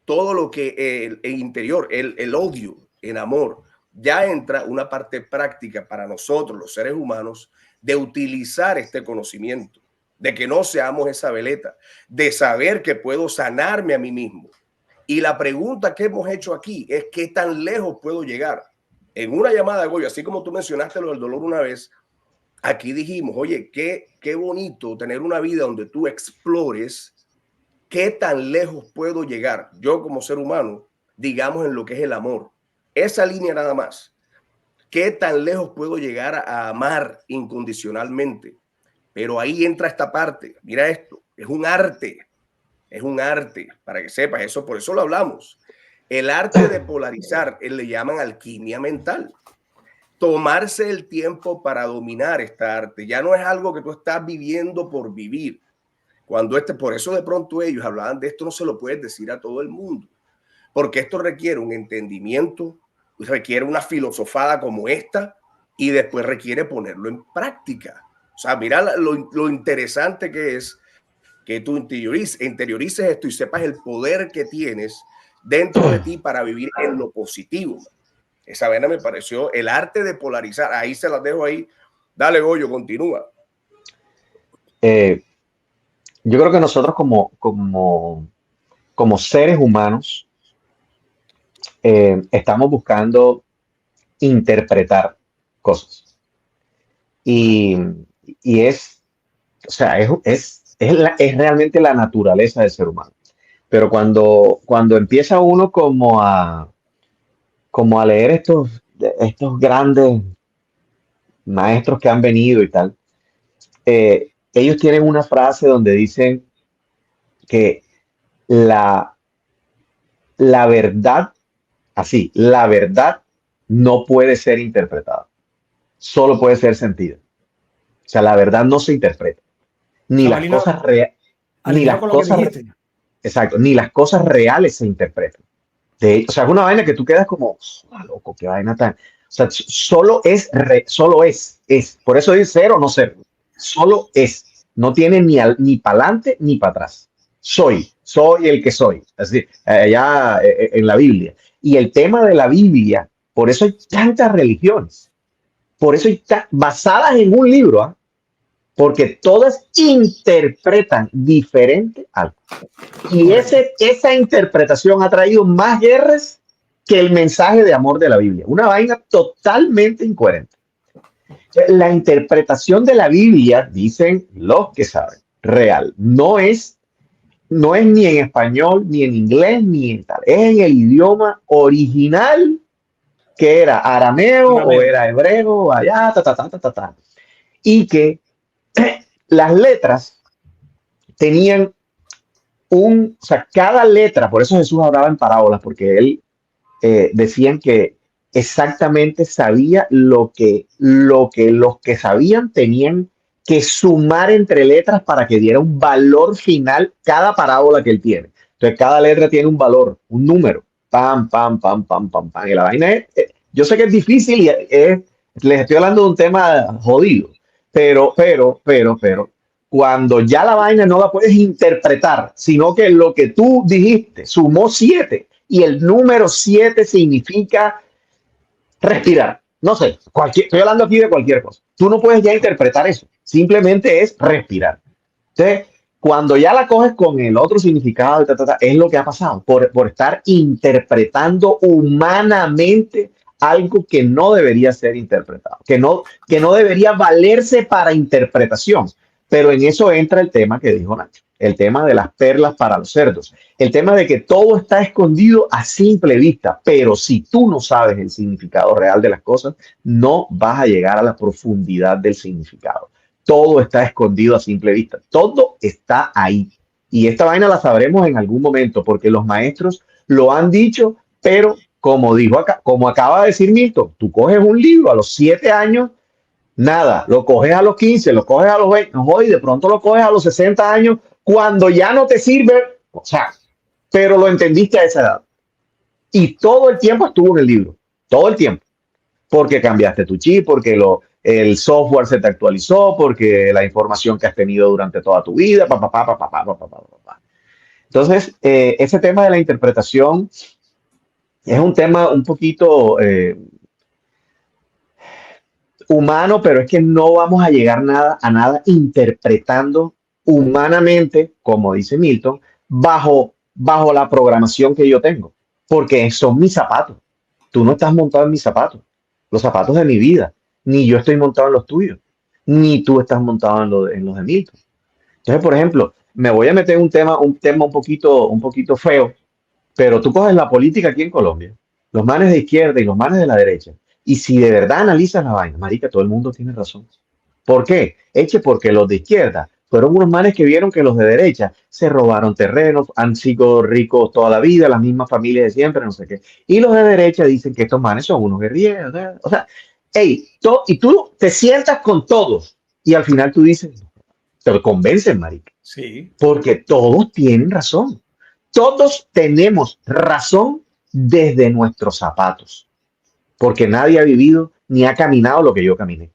todo lo que el interior, el odio en amor, ya entra una parte práctica para nosotros, los seres humanos, de utilizar este conocimiento, de que no seamos esa veleta, de saber que puedo sanarme a mí mismo. Y la pregunta que hemos hecho aquí es ¿qué tan lejos puedo llegar? En una llamada de Goyo, así como tú mencionaste lo del dolor una vez, aquí dijimos, oye, qué bonito tener una vida donde tú explores qué tan lejos puedo llegar yo como ser humano, digamos en lo que es el amor. Esa línea nada más. ¿Qué tan lejos puedo llegar a amar incondicionalmente? Pero ahí entra esta parte. Mira esto, es un arte, para que sepas eso, por eso lo hablamos. El arte de polarizar, le llaman alquimia mental. Tomarse el tiempo para dominar esta arte. Ya no es algo que tú estás viviendo por vivir. Por eso de pronto ellos hablaban de esto, no se lo puedes decir a todo el mundo, porque esto requiere un entendimiento, requiere una filosofada como esta y después requiere ponerlo en práctica. O sea, mira lo interesante que es que tú interiorices esto y sepas el poder que tienes dentro de ti para vivir en lo positivo. Esa vena me pareció el arte de polarizar. Ahí se las dejo ahí. Dale, Goyo, continúa. Yo creo que nosotros como seres humanos estamos buscando interpretar cosas. Y es, o sea, es realmente la naturaleza del ser humano. Pero cuando empieza uno como a leer estos grandes maestros que han venido y tal, ellos tienen una frase donde dicen que la verdad, la verdad no puede ser interpretada, solo puede ser sentida. O sea, la verdad no se interpreta. Ni las cosas reales, exacto, ni las cosas reales se interpretan. O sea, es una vaina que tú quedas como, loco, qué vaina tan. O sea, solo es. Por eso dice ser o no ser. Solo es. No tiene ni para adelante ni para atrás. Soy el que soy. Así, allá en la Biblia. Y el tema de la Biblia, por eso hay tantas religiones. Por eso hay basadas en un libro, ¿eh? Porque todas interpretan diferente algo. Y esa interpretación ha traído más guerras que el mensaje de amor de la Biblia. Una vaina totalmente incoherente. La interpretación de la Biblia, dicen los que saben, real. No es ni en español, ni en inglés, ni en tal. Es en el idioma original, que era arameo o era hebreo, allá, y que las letras tenían o sea, cada letra, por eso Jesús hablaba en parábolas, porque él decían que exactamente sabía lo que los que sabían tenían que sumar entre letras para que diera un valor final cada parábola que él tiene. Entonces, cada letra tiene un valor, un número. Pam, pam, pam, pam, pam, pam. Y la vaina es, yo sé que es difícil y les estoy hablando de un tema jodido, pero, cuando ya la vaina no la puedes interpretar, sino que lo que tú dijiste sumó 7 y el número 7 significa respirar. No sé, estoy hablando aquí de cualquier cosa. Tú no puedes ya interpretar eso, simplemente es respirar. Entonces, cuando ya la coges con el otro significado, es lo que ha pasado, por estar interpretando humanamente algo que no debería ser interpretado, que no debería valerse para interpretación. Pero en eso entra el tema que dijo Nacho, el tema de las perlas para los cerdos, el tema de que todo está escondido a simple vista, pero si tú no sabes el significado real de las cosas, no vas a llegar a la profundidad del significado. Todo está escondido a simple vista. Todo está ahí. Y esta vaina la sabremos en algún momento porque los maestros lo han dicho, pero como dijo acá, como acaba de decir Milton, tú coges un libro a los 7 años, nada, lo coges a los 15, lo coges a los 20, no, y de pronto lo coges a los 60 años cuando ya no te sirve, o sea, pero lo entendiste a esa edad. Y todo el tiempo estuvo en el libro, todo el tiempo porque cambiaste tu chip, porque el software se te actualizó, porque la información que has tenido durante toda tu vida, Entonces, ese tema de la interpretación es un tema un poquito humano, pero es que no vamos a llegar a nada interpretando humanamente, como dice Milton, bajo la programación que yo tengo, porque son mis zapatos. Tú no estás montado en mis zapatos, los zapatos de mi vida, ni yo estoy montado en los tuyos, ni tú estás montado en los de Milton. Entonces, por ejemplo, me voy a meter en un tema un poquito feo, pero tú coges la política aquí en Colombia, los manes de izquierda y los manes de la derecha, y si de verdad analizas la vaina, marica, todo el mundo tiene razón. ¿Por qué? Eche, porque los de izquierda fueron unos manes que vieron que los de derecha se robaron terrenos, han sido ricos toda la vida, las mismas familias de siempre, no sé qué. Y los de derecha dicen que estos manes son unos guerrilleros. O sea, hey, y tú te sientas con todos y al final tú dices, te convencen, marica, Sí. porque todos tienen razón. Todos tenemos razón desde nuestros zapatos, porque nadie ha vivido ni ha caminado lo que yo caminé.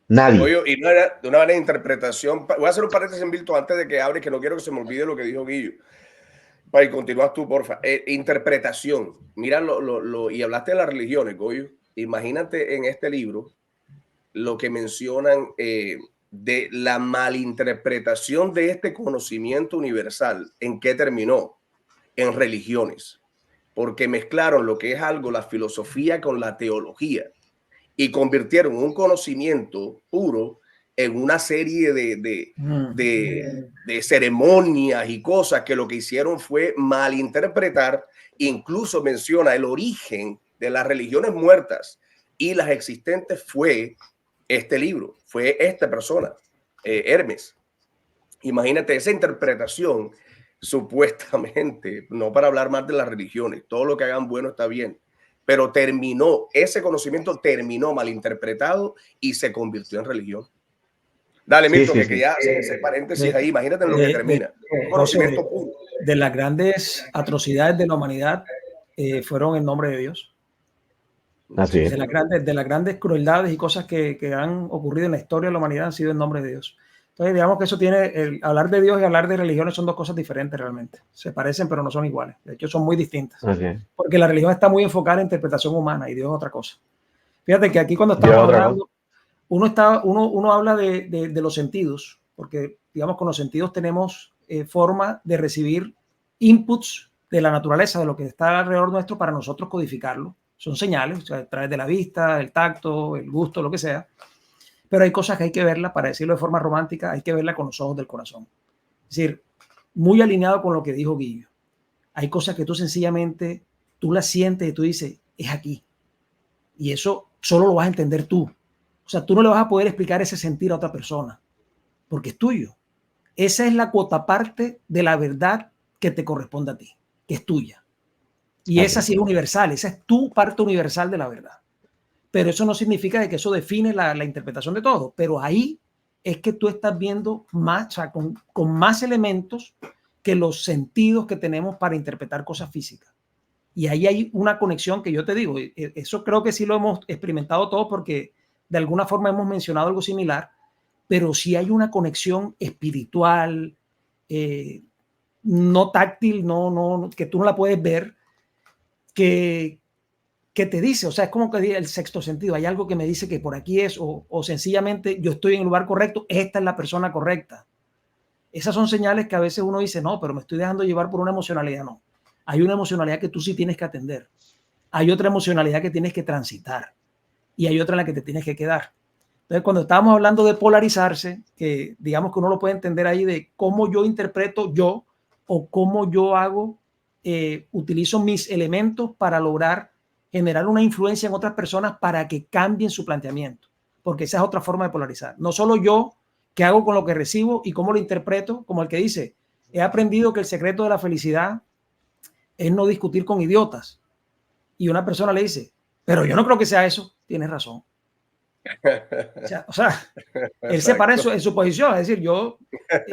Nadie. Oye, y no era de una manera de interpretación. Voy a hacer un paréntesis en Milton antes de que abre, que no quiero que se me olvide lo que dijo Guillo. Para y continúas tú, porfa. Interpretación. Mira, y hablaste de las religiones, Goyo. Imagínate en este libro lo que mencionan de la malinterpretación de este conocimiento universal. ¿En qué terminó? En religiones. Porque mezclaron lo que es algo, la filosofía con la teología y convirtieron un conocimiento puro en una serie de ceremonias y cosas que lo que hicieron fue malinterpretar. Incluso menciona el origen de las religiones muertas y las existentes fue este libro, fue esta persona, Hermes. Imagínate esa interpretación, supuestamente, no para hablar más de las religiones, todo lo que hagan bueno está bien, pero ese conocimiento terminó malinterpretado y se convirtió en religión. Dale, Milton, que ya hacen ese paréntesis ahí, imagínate en lo que termina. Conocimiento puro. De las grandes atrocidades de la humanidad fueron en nombre de Dios. Así es. De las grandes crueldades y cosas que han ocurrido en la historia de la humanidad han sido en nombre de Dios. Entonces, digamos que eso tiene, hablar de Dios y hablar de religiones son dos cosas diferentes realmente. Se parecen, pero no son iguales. De hecho, son muy distintas. Okay. Porque la religión está muy enfocada en interpretación humana y Dios es otra cosa. Fíjate que aquí cuando estamos hablando, uno habla de los sentidos, porque digamos con los sentidos tenemos forma de recibir inputs de la naturaleza, de lo que está alrededor nuestro para nosotros codificarlo. Son señales, o sea, a través de la vista, el tacto, el gusto, lo que sea. Pero hay cosas que hay que verla, para decirlo de forma romántica, hay que verla con los ojos del corazón. Es decir, muy alineado con lo que dijo Guillo. Hay cosas que tú sencillamente, tú las sientes y tú dices, es aquí. Y eso solo lo vas a entender tú. O sea, tú no le vas a poder explicar ese sentir a otra persona, porque es tuyo. Esa es la cuota parte de la verdad que te corresponde a ti, que es tuya. Y esa sí es universal, esa es tu parte universal de la verdad. Pero eso no significa que eso define la interpretación de todo. Pero ahí es que tú estás viendo más, o sea, con más elementos que los sentidos que tenemos para interpretar cosas físicas. Y ahí hay una conexión que yo te digo, eso creo que sí lo hemos experimentado todos porque de alguna forma hemos mencionado algo similar, pero sí hay una conexión espiritual, no táctil, que tú no la puedes ver, que te dice, o sea, es como que el sexto sentido, hay algo que me dice que por aquí es, o sencillamente yo estoy en el lugar correcto, esta es la persona correcta. Esas son señales que a veces uno dice, no, pero me estoy dejando llevar por una emocionalidad. No, hay una emocionalidad que tú sí tienes que atender. Hay otra emocionalidad que tienes que transitar y hay otra en la que te tienes que quedar. Entonces, cuando estábamos hablando de polarizarse, que digamos que uno lo puede entender ahí de cómo yo interpreto yo o cómo yo hago, utilizo mis elementos para lograr generar una influencia en otras personas para que cambien su planteamiento, porque esa es otra forma de polarizar. No solo yo, qué hago con lo que recibo y cómo lo interpreto, como el que dice, he aprendido que el secreto de la felicidad es no discutir con idiotas. Y una persona le dice, pero yo no creo que sea eso. Tienes razón. O sea él se para en su posición. Es decir, yo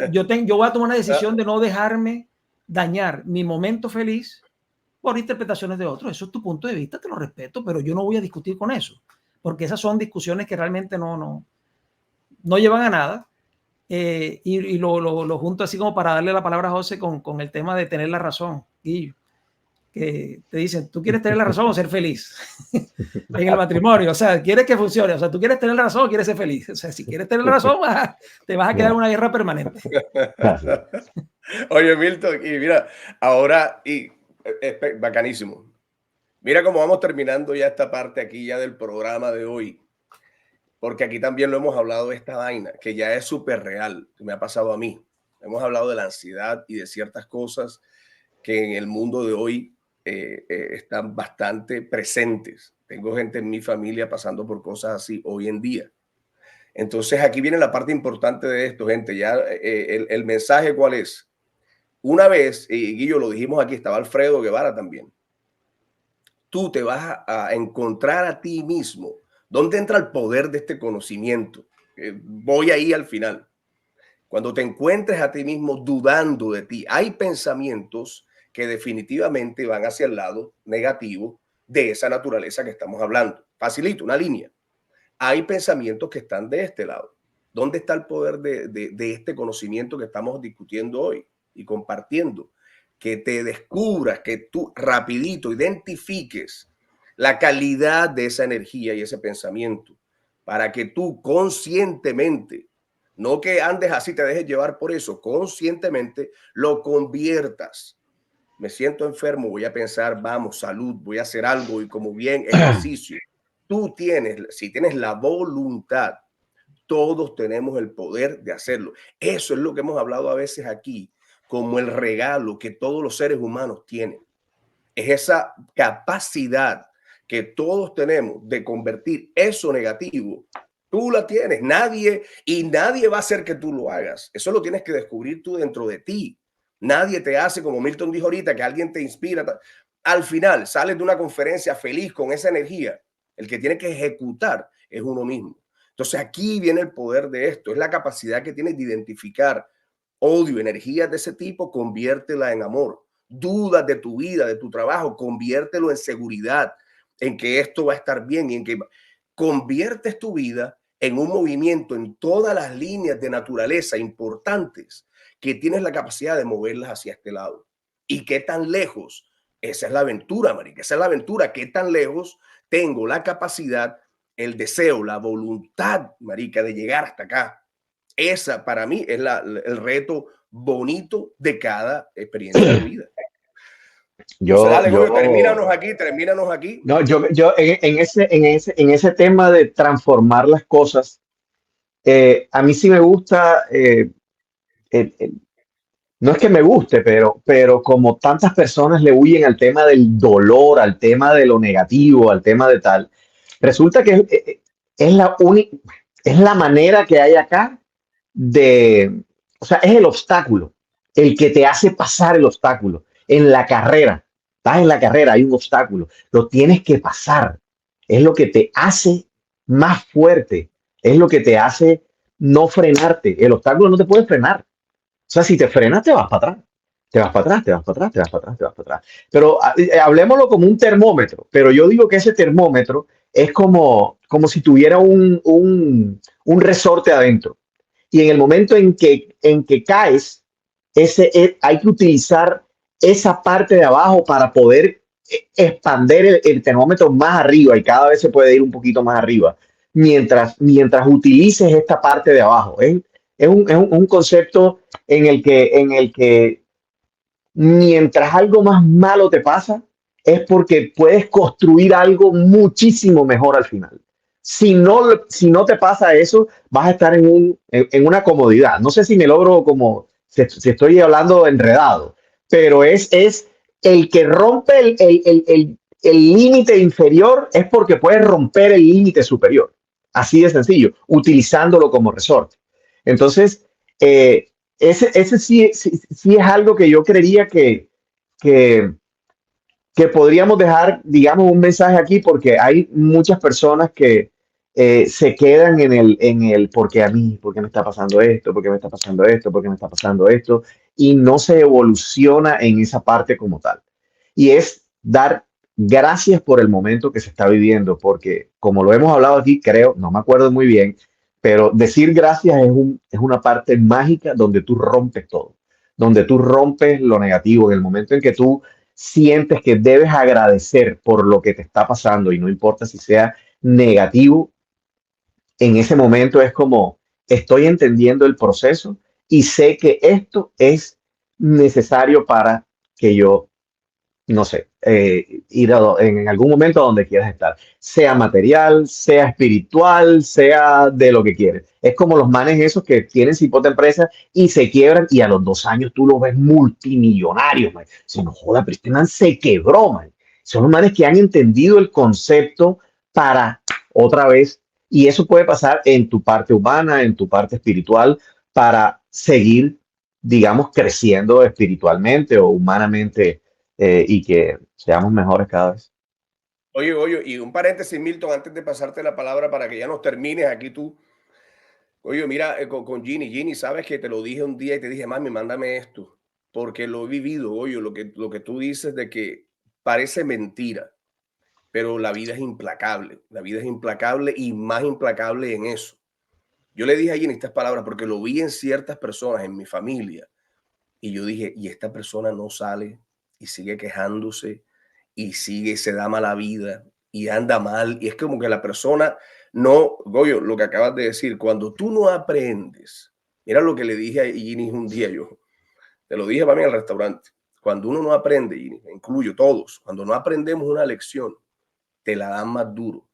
voy a tomar una decisión de no dejarme dañar mi momento feliz por interpretaciones de otros. Eso es tu punto de vista, te lo respeto, pero yo no voy a discutir con eso, porque esas son discusiones que realmente no llevan a nada. Y lo junto así como para darle la palabra a José con el tema de tener la razón. Guillo, que te dicen, ¿tú quieres tener la razón o ser feliz en el matrimonio? O sea, ¿quieres que funcione? O sea, ¿tú quieres tener la razón o quieres ser feliz? O sea, si quieres tener la razón, te vas a quedar en una guerra permanente. Oye, Milton, y mira, ahora, y es bacanísimo. Mira cómo vamos terminando ya esta parte aquí ya del programa de hoy, porque aquí también lo hemos hablado de esta vaina, que ya es súper real, que me ha pasado a mí. Hemos hablado de la ansiedad y de ciertas cosas que en el mundo de hoy están bastante presentes. Tengo gente en mi familia pasando por cosas así hoy en día. Entonces aquí viene la parte importante de esto, gente. Ya el mensaje, ¿cuál es? Una vez, y Guillo, lo dijimos aquí, estaba Alfredo Guevara también. Tú te vas a encontrar a ti mismo. ¿Dónde entra el poder de este conocimiento? Voy ahí al final. Cuando te encuentres a ti mismo dudando de ti, hay pensamientos que definitivamente van hacia el lado negativo de esa naturaleza que estamos hablando. Facilito, una línea. Hay pensamientos que están de este lado. ¿Dónde está el poder de este conocimiento que estamos discutiendo hoy y compartiendo? Que te descubras, que tú rapidito identifiques la calidad de esa energía y ese pensamiento para que tú conscientemente, no que andes así, te dejes llevar por eso, conscientemente lo conviertas. Me siento enfermo, voy a pensar, vamos, salud, voy a hacer algo y como bien ejercicio. Tú tienes, si tienes la voluntad, todos tenemos el poder de hacerlo. Eso es lo que hemos hablado a veces aquí, como el regalo que todos los seres humanos tienen. Es esa capacidad que todos tenemos de convertir eso negativo. Tú la tienes, nadie va a hacer que tú lo hagas. Eso lo tienes que descubrir tú dentro de ti. Nadie te hace, como Milton dijo ahorita, que alguien te inspira. Al final sales de una conferencia feliz con esa energía. El que tiene que ejecutar es uno mismo. Entonces aquí viene el poder de esto. Es la capacidad que tienes de identificar odio, energías de ese tipo, conviértela en amor. Dudas de tu vida, de tu trabajo, conviértelo en seguridad, en que esto va a estar bien y en que conviertes tu vida en un movimiento en todas las líneas de naturaleza importantes que tienes la capacidad de moverlas hacia este lado. ¿Y qué tan lejos? Esa es la aventura, marica. Esa es la aventura. ¿Qué tan lejos tengo la capacidad, el deseo, la voluntad, marica, de llegar hasta acá? Esa para mí es el reto bonito de cada experiencia de vida. Termínanos aquí. No, yo en ese tema de transformar las cosas, a mí sí me gusta, no es que me guste, pero como tantas personas le huyen al tema del dolor, al tema de lo negativo, al tema de tal, resulta que es es la manera que hay acá o sea, es el obstáculo, el que te hace pasar el obstáculo. En la carrera, estás en la carrera, hay un obstáculo, lo tienes que pasar. Es lo que te hace más fuerte, es lo que te hace no frenarte. El obstáculo no te puede frenar. O sea, si te frenas, te vas para atrás. Te vas para atrás, te vas para atrás, te vas para atrás, te vas para atrás. Pero hablemoslo como un termómetro. Pero yo digo que ese termómetro es como como si tuviera un resorte adentro. Y en el momento en que caes, hay que utilizar esa parte de abajo para poder expander el termómetro más arriba, y cada vez se puede ir un poquito más arriba mientras utilices esta parte de abajo. Es un concepto en el que mientras algo más malo te pasa, es porque puedes construir algo muchísimo mejor al final. Si no te pasa eso, vas a estar en una comodidad. No sé si me logro, como si estoy hablando enredado, pero es el que rompe el límite inferior, es porque puedes romper el límite superior. Así de sencillo, utilizándolo como resorte. Entonces, ese sí es algo que yo creería que, que podríamos dejar, digamos, un mensaje aquí, porque hay muchas personas que se quedan en el porque a mí, porque me está pasando esto, porque me está pasando esto, porque me está pasando esto, y no se evoluciona en esa parte como tal. Y es dar gracias por el momento que se está viviendo, porque como lo hemos hablado aquí, creo, no me acuerdo muy bien, pero decir gracias es una parte mágica donde tú rompes todo, donde tú rompes lo negativo. En el momento en que tú sientes que debes agradecer por lo que te está pasando, y no importa si sea negativo, en ese momento es como estoy entendiendo el proceso y sé que esto es necesario para que yo, no sé, ir en algún momento a donde quieras estar, sea material, sea espiritual, sea de lo que quieres. Es como los manes esos que tienen cipota empresa y se quiebran, y a los 2 años tú los ves multimillonarios, man. Se nos joda, pero este man se quebró, man. Son los manes que han entendido el concepto para otra vez, y eso puede pasar en tu parte humana, en tu parte espiritual, para seguir, digamos, creciendo espiritualmente o humanamente, y que seamos mejores cada vez. Oye, y un paréntesis, Milton, antes de pasarte la palabra para que ya nos termines aquí tú. Oye, mira, con Ginny, sabes que te lo dije un día y te dije, mami, mándame esto, porque lo he vivido. Oye, lo que tú dices de que parece mentira, pero la vida es implacable. La vida es implacable y más implacable en eso. Yo le dije a Ginny estas palabras porque lo vi en ciertas personas en mi familia, y yo dije, y esta persona no sale y sigue quejándose y sigue, se da mala vida y anda mal. Y es como que la persona no, Goyo, lo que acabas de decir, cuando tú no aprendes, mira lo que le dije a Ginny un día, yo te lo dije para mí en el restaurante. Cuando uno no aprende, Ginny, me incluyo todos, cuando no aprendemos una lección, te la dan más duro,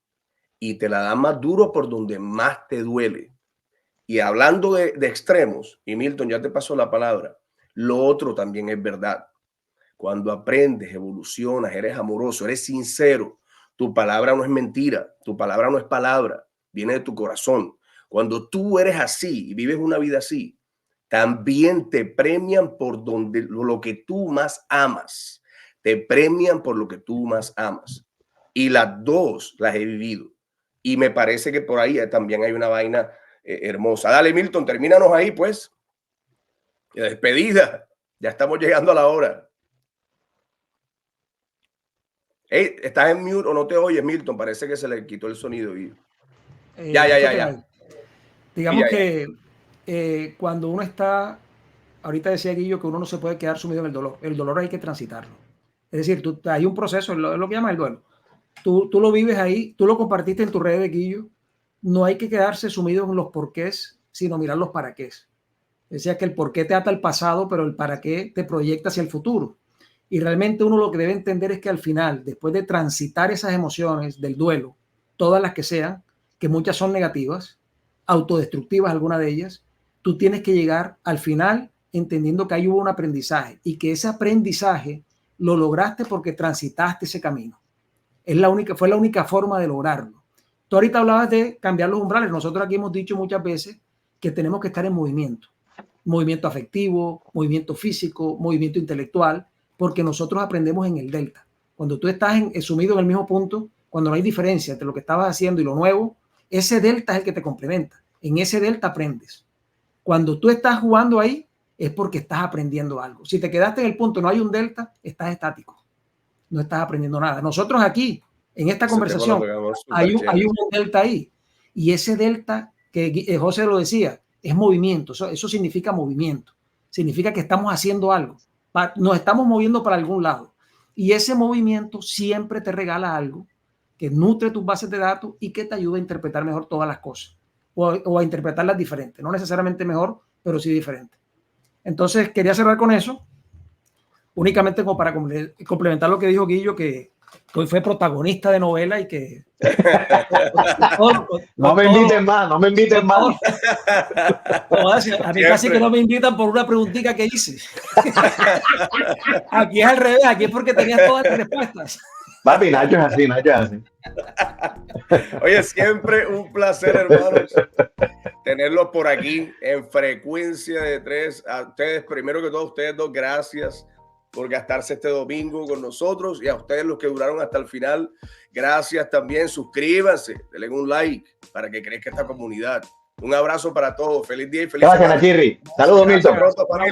y te la dan más duro por donde más te duele. Y hablando de extremos, y Milton, ya te pasó la palabra, lo otro también es verdad. Cuando aprendes, evolucionas, eres amoroso, eres sincero, tu palabra no es mentira, tu palabra no es palabra, viene de tu corazón. Cuando tú eres así y vives una vida así, también te premian por lo que tú más amas. Te premian por lo que tú más amas. Y las dos las he vivido. Y me parece que por ahí también hay una vaina hermosa. Dale, Milton, termínanos ahí, pues. Despedida. Ya estamos llegando a la hora. Hey, ¿estás en mute o no te oyes, Milton? Parece que se le quitó el sonido. Ya. Digamos que cuando uno está, ahorita decía Guillo que uno no se puede quedar sumido en el dolor. El dolor hay que transitarlo. Es decir, hay un proceso, es lo que llaman el duelo. Tú lo vives ahí, tú lo compartiste en tus redes, Guillo. No hay que quedarse sumido en los porqués, sino mirar los para qué. Decía que el por qué te ata al pasado, pero el para qué te proyecta hacia el futuro. Y realmente uno lo que debe entender es que al final, después de transitar esas emociones del duelo, todas las que sean, que muchas son negativas, autodestructivas algunas de ellas, tú tienes que llegar al final entendiendo que ahí hubo un aprendizaje y que ese aprendizaje lo lograste porque transitaste ese camino. Fue la única forma de lograrlo. Tú ahorita hablabas de cambiar los umbrales. Nosotros aquí hemos dicho muchas veces que tenemos que estar en movimiento. Movimiento afectivo, movimiento físico, movimiento intelectual, porque nosotros aprendemos en el delta. Cuando tú estás sumido en el mismo punto, cuando no hay diferencia entre lo que estabas haciendo y lo nuevo, ese delta es el que te complementa. En ese delta aprendes. Cuando tú estás jugando ahí, es porque estás aprendiendo algo. Si te quedaste en el punto, no hay un delta, estás estático. No estás aprendiendo nada. Nosotros aquí en esta conversación hay un delta ahí. Y ese delta, que José lo decía, es movimiento. Eso significa movimiento. Significa que estamos haciendo algo. Nos estamos moviendo para algún lado. Y ese movimiento siempre te regala algo que nutre tus bases de datos y que te ayuda a interpretar mejor todas las cosas. O a interpretarlas diferentes. No necesariamente mejor, pero sí diferente. Entonces, quería cerrar con eso. Únicamente como para complementar lo que dijo Guillo, que hoy fue protagonista de novela y que... No me inviten más, no me inviten más. A mí casi que no me invitan por una preguntita que hice. Aquí es al revés, aquí es porque tenías todas las respuestas. Papi, Nacho es así, Nacho es así. Oye, siempre un placer, hermanos, tenerlos por aquí en Frecuencia de 3. A ustedes, primero que todo, a ustedes dos, gracias por gastarse este domingo con nosotros, y a ustedes los que duraron hasta el final, gracias también. Suscríbanse, denle un like para que crezca esta comunidad. Un abrazo para todos, feliz día y feliz semana. Gracias, Nachirri. Saludos, Milton. Pronto, familia.